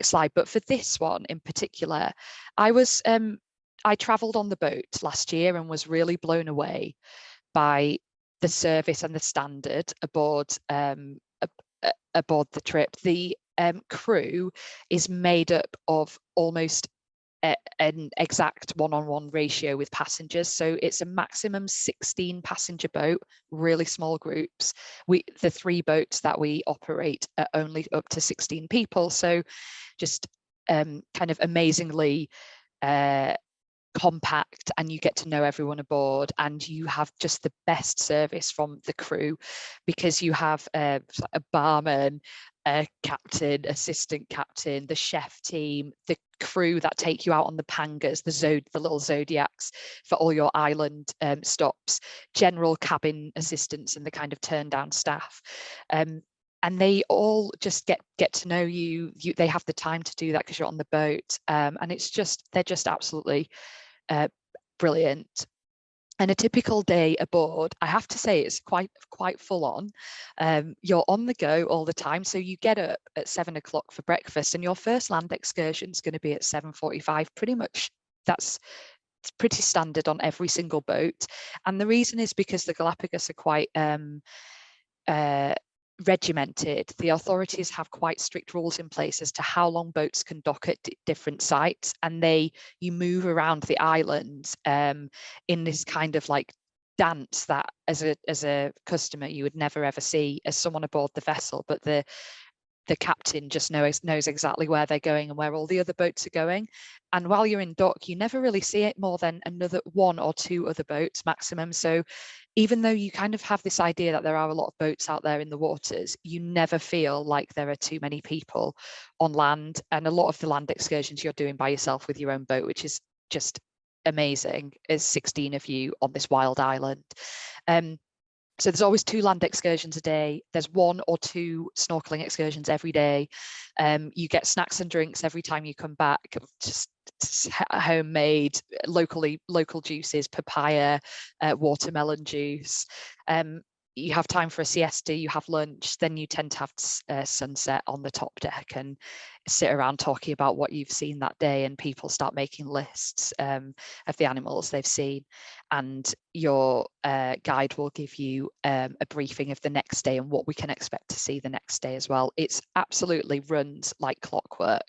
Speaker 5: slide. But for this one in particular, I travelled on the boat last year and was really blown away by the service and the standard aboard the trip. The crew is made up of almost an exact 1-on-1 ratio with passengers. So it's a maximum 16 passenger boat, really small groups. The 3 boats that we operate are only up to 16 people. So just kind of amazingly compact, and you get to know everyone aboard, and you have just the best service from the crew, because you have a barman, captain, assistant captain, the chef team, the crew that take you out on the pangas, the little zodiacs for all your island stops, general cabin assistants and the kind of turn down staff. And they all just get to know you. They have the time to do that because you're on the boat. And they're just absolutely brilliant. And a typical day aboard, I have to say, it's quite full on. You're on the go all the time. So you get up at 7 o'clock for breakfast, and your first land excursion is going to be at 7:45. Pretty much it's pretty standard on every single boat. And the reason is because the Galapagos are quite regimented. The authorities have quite strict rules in place as to how long boats can dock at different sites, and you move around the island in this kind of like dance that as a customer you would never ever see as someone aboard the vessel, but the captain just knows exactly where they're going and where all the other boats are going. And while you're in dock, you never really see it more than another 1 or 2 other boats maximum. So even though you kind of have this idea that there are a lot of boats out there in the waters, you never feel like there are too many people on land. And a lot of the land excursions you're doing by yourself with your own boat, which is just amazing. There's 16 of you on this wild island. So there's always 2 land excursions a day. There's 1 or 2 snorkeling excursions every day. You get snacks and drinks every time you come back, just homemade, local juices, papaya, watermelon juice. You have time for a siesta, you have lunch, then you tend to have sunset on the top deck and sit around talking about what you've seen that day, and people start making lists of the animals they've seen, and your guide will give you a briefing of the next day and what we can expect to see the next day as well. It's absolutely runs like clockwork,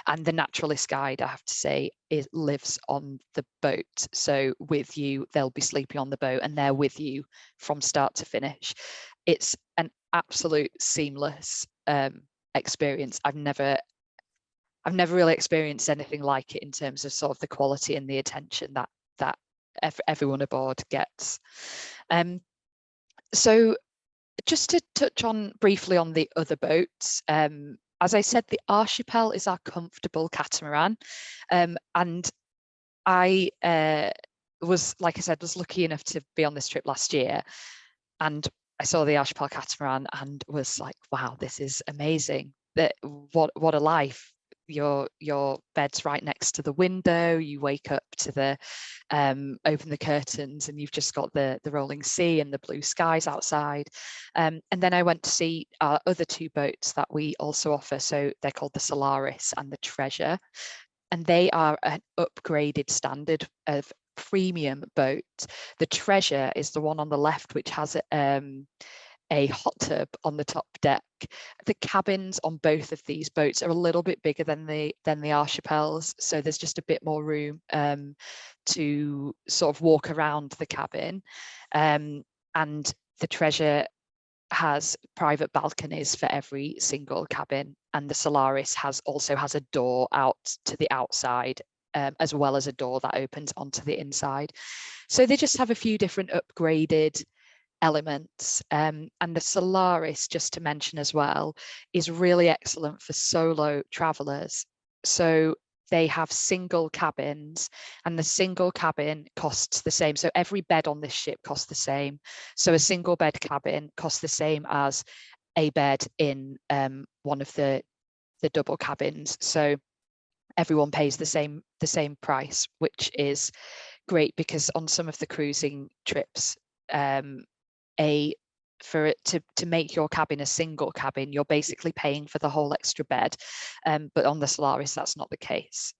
Speaker 5: and the naturalist guide, I have to say, lives on the boat. So with you, they'll be sleeping on the boat and they're with you from start to finish. It's an absolute seamless experience. I've never really experienced anything like it in terms of sort of the quality and the attention that everyone aboard gets. So just to touch on briefly on the other boats, as I said, the Archipel is our comfortable catamaran, and I was lucky enough to be on this trip last year, and I saw the Archipel catamaran and was like, wow, this is amazing. What a life. Your bed's right next to the window, you wake up to the open the curtains and you've just got the rolling sea and the blue skies outside. And then I went to see our other 2 boats that we also offer. So they're called the Solaris and the Treasure, and they are an upgraded standard of premium boat. The Treasure is the one on the left, which has a hot tub on the top deck. The cabins on both of these boats are a little bit bigger than the Archipels, so there's just a bit more room to sort of walk around the cabin. And the Treasure has private balconies for every single cabin, and the Solaris also has a door out to the outside, as well as a door that opens onto the inside. So they just have a few different upgraded elements, and the Solaris, just to mention as well, is really excellent for solo travelers. So they have single cabins, and the single cabin costs the same. So every bed on this ship costs the same. So a single bed cabin costs the same as a bed in one of the double cabins. So everyone pays the same price, which is great, because on some of the cruising trips, for it to make your cabin a single cabin, you're basically paying for the whole extra bed, but on the Solaris that's not the case.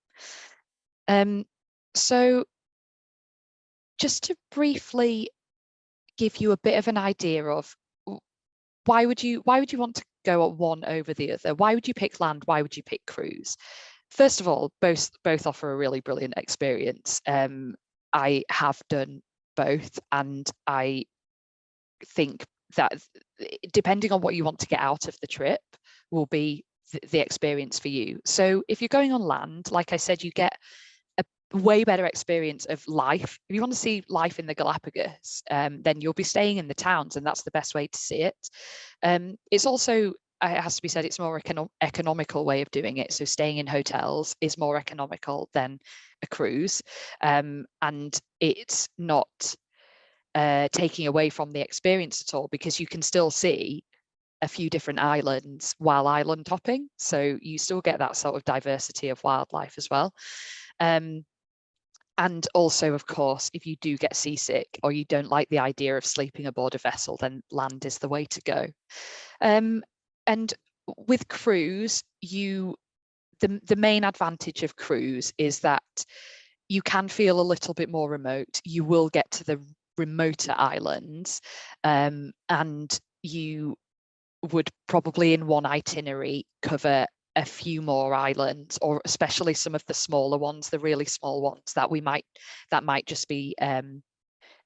Speaker 5: So just to briefly give you a bit of an idea of why would you want to go at one over the other? Why would you pick land? Why would you pick cruise? First of all, both offer a really brilliant experience. I have done both, and I think that depending on what you want to get out of the trip will be the experience for you. So if you're going on land, like I said, you get a way better experience of life. If you want to see life in the Galapagos, then you'll be staying in the towns, and that's the best way to see it. It's also it has to be said, it's more economical way of doing it. So staying in hotels is more economical than a cruise, and it's not taking away from the experience at all, because you can still see a few different islands while island hopping, so you still get that sort of diversity of wildlife as well. And also, of course, if you do get seasick or you don't like the idea of sleeping aboard a vessel, then land is the way to go. And with cruise, the main advantage of cruise is that you can feel a little bit more remote. You will get to the remoter islands, and you would probably in one itinerary cover a few more islands, or especially some of the smaller ones, the really small ones that might just be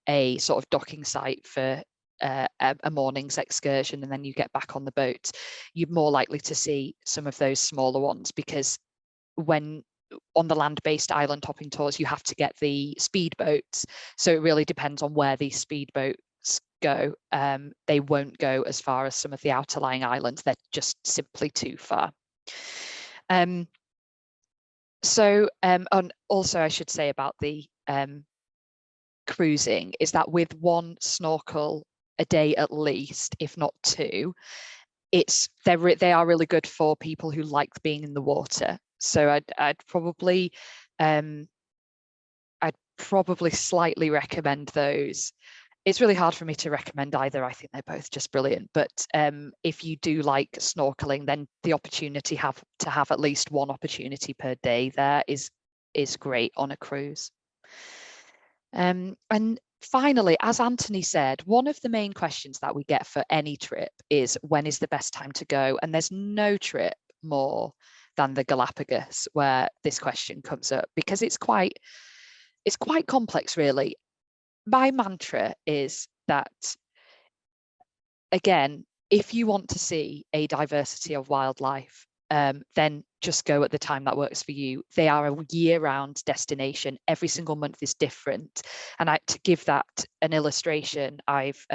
Speaker 5: a sort of docking site for a morning's excursion, and then you get back on the boat. You're more likely to see some of those smaller ones, because when on the land-based island hopping tours, you have to get the speedboats. So it really depends on where these speedboats go. They won't go as far as some of the outerlying islands. They're just simply too far. And also I should say about the cruising is that with one snorkel a day at least, if not two, they are really good for people who like being in the water. So I'd probably slightly recommend those. It's really hard for me to recommend either. I think they're both just brilliant. But if you do like snorkeling, then the opportunity to have at least one opportunity per day there is great on a cruise. And finally, as Anthony said, one of the main questions that we get for any trip is, when is the best time to go? And there's no trip more than the Galapagos where this question comes up, because it's quite complex, really. My mantra is that, again, if you want to see a diversity of wildlife, then just go at the time that works for you. They are a year-round destination. Every single month is different. And to give that an illustration, I've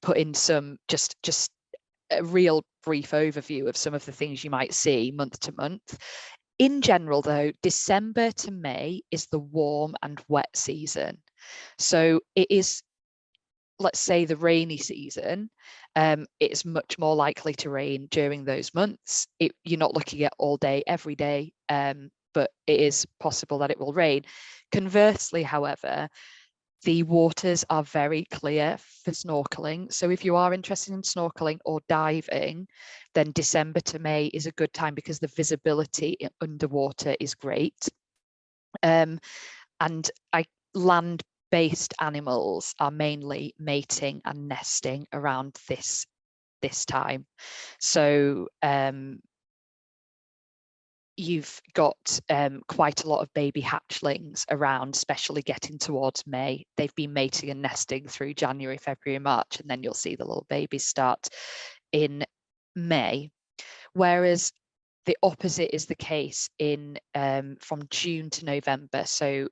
Speaker 5: put in some just a real brief overview of some of the things you might see month to month. In general, though, December to May is the warm and wet season. So it is, let's say, the rainy season. It's much more likely to rain during those months. You're not looking at all day, every day, but it is possible that it will rain. Conversely, however, the waters are very clear for snorkeling. So if you are interested in snorkeling or diving, then December to May is a good time, because the visibility underwater is great. And land-based animals are mainly mating and nesting around this time. So you've got quite a lot of baby hatchlings around, especially getting towards May. They've been mating and nesting through January, February, March, and then you'll see the little babies start in May. Whereas the opposite is the case in from June to November. So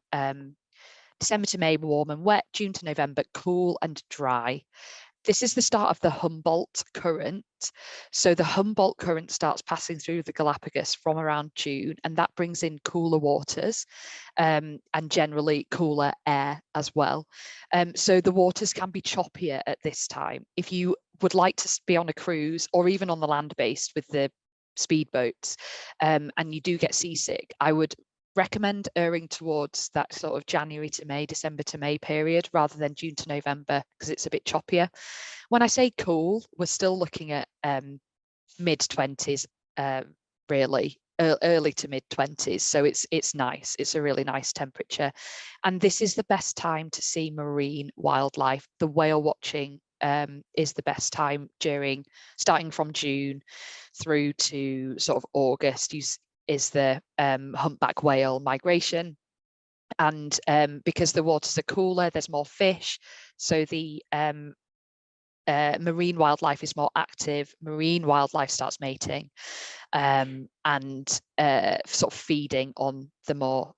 Speaker 5: December to May, warm and wet. June to November, cool and dry. This is the start of the Humboldt current. So the Humboldt current starts passing through the Galapagos from around June, and that brings in cooler waters and generally cooler air as well. So the waters can be choppier at this time. If you would like to be on a cruise, or even on the land-based with the speedboats, and you do get seasick, I would recommend erring towards that sort of January to May, December to May period, rather than June to November, because it's a bit choppier. When I say cool, we're still looking at mid-20s, really, early to mid-20s. So it's nice. It's a really nice temperature. And this is the best time to see marine wildlife. The whale watching is the best time starting from June through to sort of August. Is the humpback whale migration. And because the waters are cooler, there's more fish. So the marine wildlife is more active. Marine wildlife starts mating and sort of feeding on the more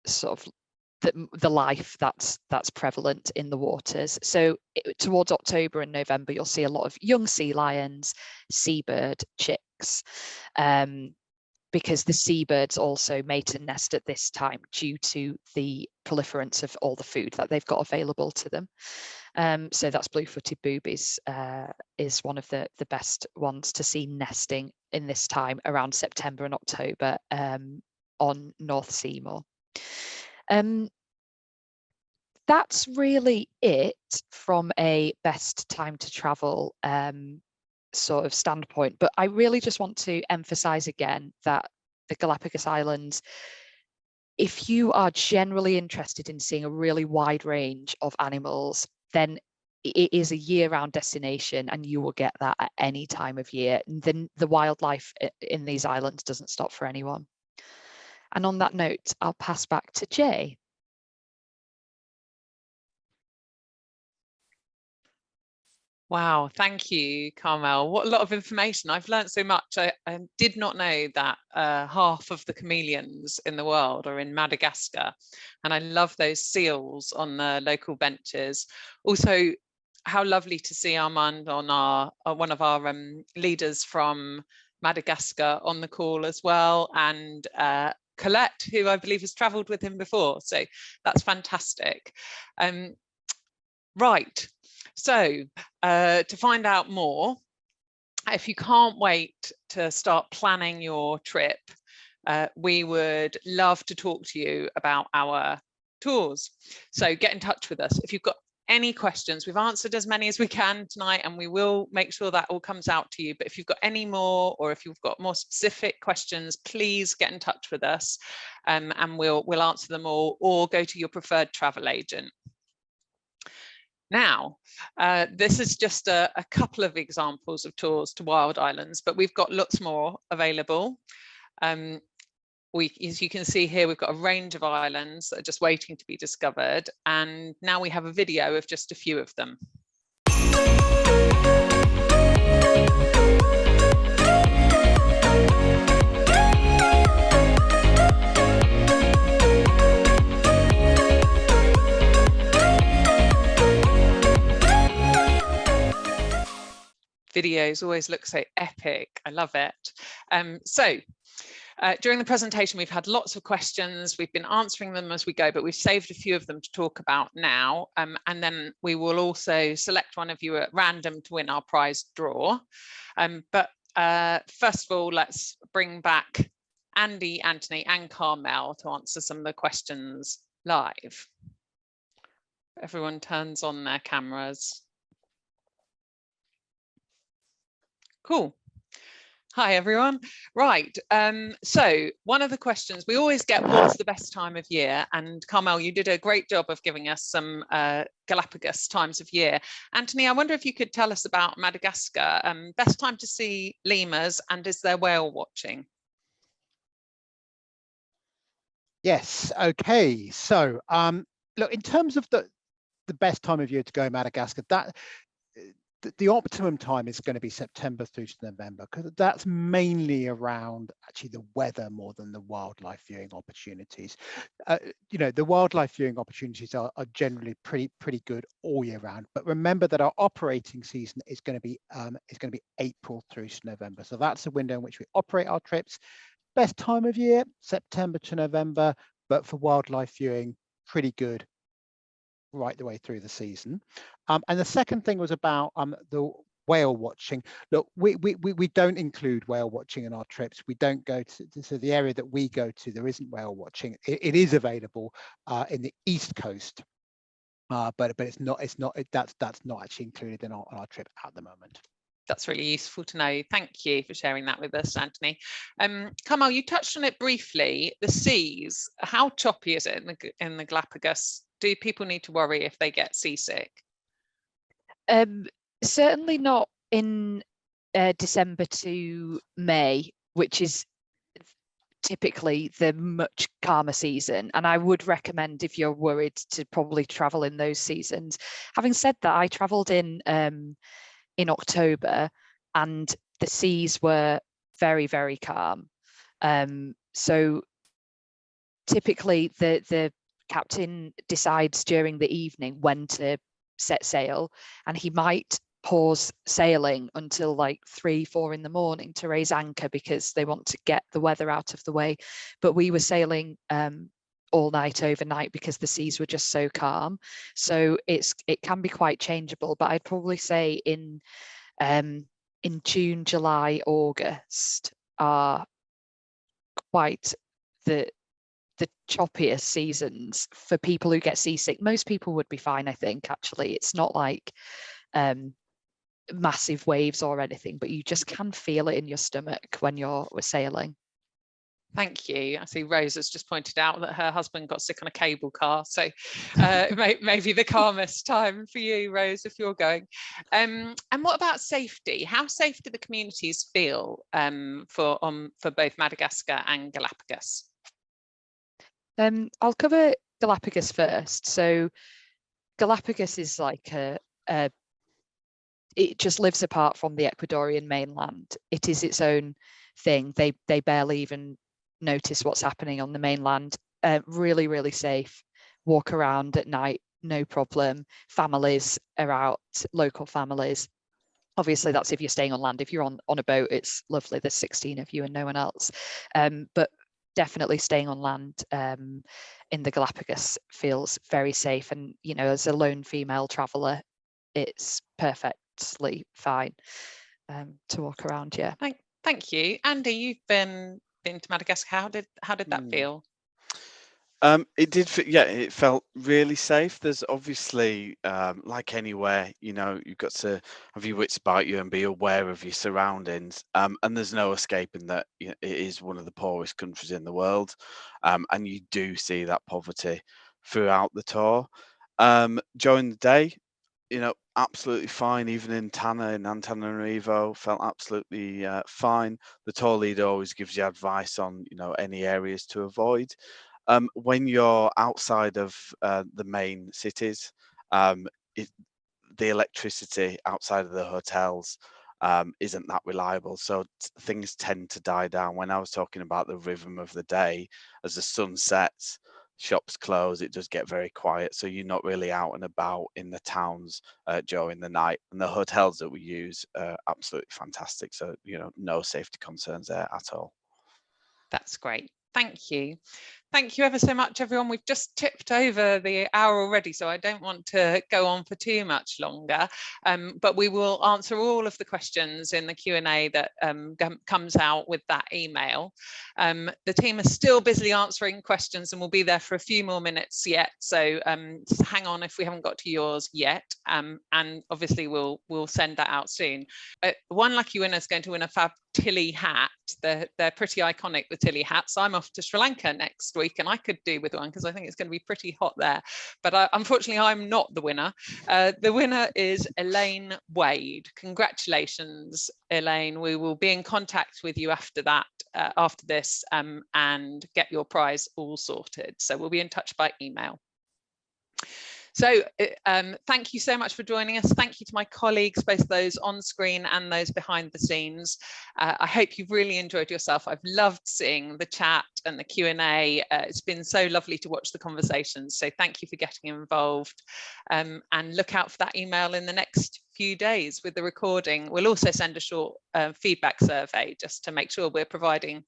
Speaker 5: sort of the life that's prevalent in the waters. So towards October and November, you'll see a lot of young sea lions, seabird chicks, because the seabirds also mate and nest at this time due to the proliferance of all the food that they've got available to them. So that's blue-footed boobies is one of the best ones to see nesting in this time around September and October on North Seymour. That's really it from a best time to travel sort of standpoint, but I really just want to emphasize again that the Galapagos Islands, if you are generally interested in seeing a really wide range of animals, then it is a year-round destination and you will get that at any time of year. And then the wildlife in these islands doesn't stop for anyone. And on that note, I'll pass back to Jay.
Speaker 1: Wow, thank you, Carmel. What a lot of information. I've learned so much. I did not know that half of the chameleons in the world are in Madagascar. And I love those seals on the local benches. Also, how lovely to see Armand on one of our leaders from Madagascar on the call as well. And Colette, who I believe has travelled with him before. So that's fantastic. Right. So to find out more, if you can't wait to start planning your trip, we would love to talk to you about our tours. So get in touch with us. If you've got any questions, we've answered as many as we can tonight, and we will make sure that all comes out to you. But if you've got any more, or if you've got more specific questions, please get in touch with us, and we'll answer them all, or go to your preferred travel agent. Now, this is just a couple of examples of tours to wild islands, but we've got lots more available. As you can see here, we've got a range of islands that are just waiting to be discovered. And now we have a video of just a few of them. Videos always look so epic. I love it. During the presentation, we've had lots of questions. We've been answering them as we go, but we've saved a few of them to talk about now. And then we will also select one of you at random to win our prize draw. But first of all, let's bring back Andy, Anthony, and Carmel to answer some of the questions live. Everyone turns on their cameras. Cool. Hi, everyone. Right. So one of the questions we always get, what's the best time of year? And Carmel, you did a great job of giving us some Galapagos times of year. Anthony, I wonder if you could tell us about Madagascar. Best time to see lemurs, and is there whale watching?
Speaker 3: Yes. Okay. So look, in terms of the best time of year to go in Madagascar, the optimum time is going to be September through to November, because that's mainly around actually the weather more than the wildlife viewing opportunities. You know, the wildlife viewing opportunities are generally pretty good all year round. But remember that our operating season is going to be April through to November. So that's the window in which we operate our trips. Best time of year, September to November, but for wildlife viewing, pretty good right the way through the season. And the second thing was about the whale watching. Look, we don't include whale watching in our trips. We don't go to the area that we go to. There isn't whale watching. It is available in the East Coast, but that's not actually included in our trip at the moment.
Speaker 1: That's really useful to know. Thank you for sharing that with us, Anthony. Carmel, you touched on it briefly. The seas, how choppy is it in the Galapagos? Do people need to worry if they get seasick?
Speaker 5: Certainly not in December to May, which is typically the much calmer season. And I would recommend, if you're worried, to probably travel in those seasons. Having said that, I travelled in October, and the seas were very, very calm. So typically the captain decides during the evening when to set sail, and he might pause sailing until like 3-4 in the morning to raise anchor because they want to get the weather out of the way. But we were sailing all night overnight because the seas were just so calm. So it can be quite changeable, but I'd probably say in June, July, August are quite the choppiest seasons for people who get seasick. Most people would be fine, I think. Actually, it's not like massive waves or anything, but you just can feel it in your stomach when we're sailing.
Speaker 1: Thank you. I see Rose has just pointed out that her husband got sick on a cable car, so maybe the calmest time for you, Rose, if you're going. And what about safety? How safe do the communities feel for both Madagascar and Galapagos?
Speaker 5: I'll cover Galapagos first. So Galapagos is like it just lives apart from the Ecuadorian mainland. It is its own thing. They barely even notice what's happening on the mainland. Really, really safe. Walk around at night, no problem. Families are out, local families. Obviously, that's if you're staying on land. If you're on a boat, it's lovely. There's 16 of you and no one else. But definitely staying on land in the Galapagos feels very safe. And, you know, as a lone female traveller, it's perfectly fine to walk around. Yeah.
Speaker 1: Thank you, Andy. You've been to Madagascar. How did that feel?
Speaker 4: It did. It felt really safe. There's obviously, like anywhere, you know, you've got to have your wits about you and be aware of your surroundings. And there's no escaping that it is one of the poorest countries in the world, and you do see that poverty throughout the tour. During the day, you know, absolutely fine. Even in Antananarivo, felt absolutely fine. The tour leader always gives you advice on, you know, any areas to avoid. When you're outside of the main cities, the electricity outside of the hotels isn't that reliable, so things tend to die down. When I was talking about the rhythm of the day, as the sun sets, shops close, it does get very quiet, so you're not really out and about in the towns during the night. And the hotels that we use are absolutely fantastic, so, you know, no safety concerns there at all.
Speaker 1: That's great. Thank you. Thank you ever so much, everyone. We've just tipped over the hour already, so I don't want to go on for too much longer, but we will answer all of the questions in the Q&A that comes out with that email. The team is still busily answering questions and will be there for a few more minutes yet, so just hang on if we haven't got to yours yet, and obviously we'll send that out soon. One lucky winner is going to win a fab Tilly hat. They're pretty iconic, the Tilly hats. I'm off to Sri Lanka next week and I could do with one because I think it's going to be pretty hot there, but unfortunately I'm not the winner. The winner is Elaine Wade. Congratulations, Elaine. We will be in contact with you after that, after this, and get your prize all sorted, so we'll be in touch by email. So thank you so much for joining us. Thank you to my colleagues, both those on screen and those behind the scenes. I hope you've really enjoyed yourself. I've loved seeing the chat and the Q&A. It's been so lovely to watch the conversations. So thank you for getting involved, and look out for that email in the next few days with the recording. We'll also send a short feedback survey just to make sure we're providing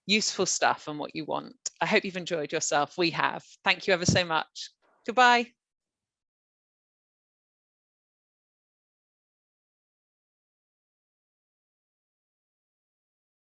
Speaker 1: useful stuff and what you want. I hope you've enjoyed yourself. We have. Thank you ever so much. Goodbye.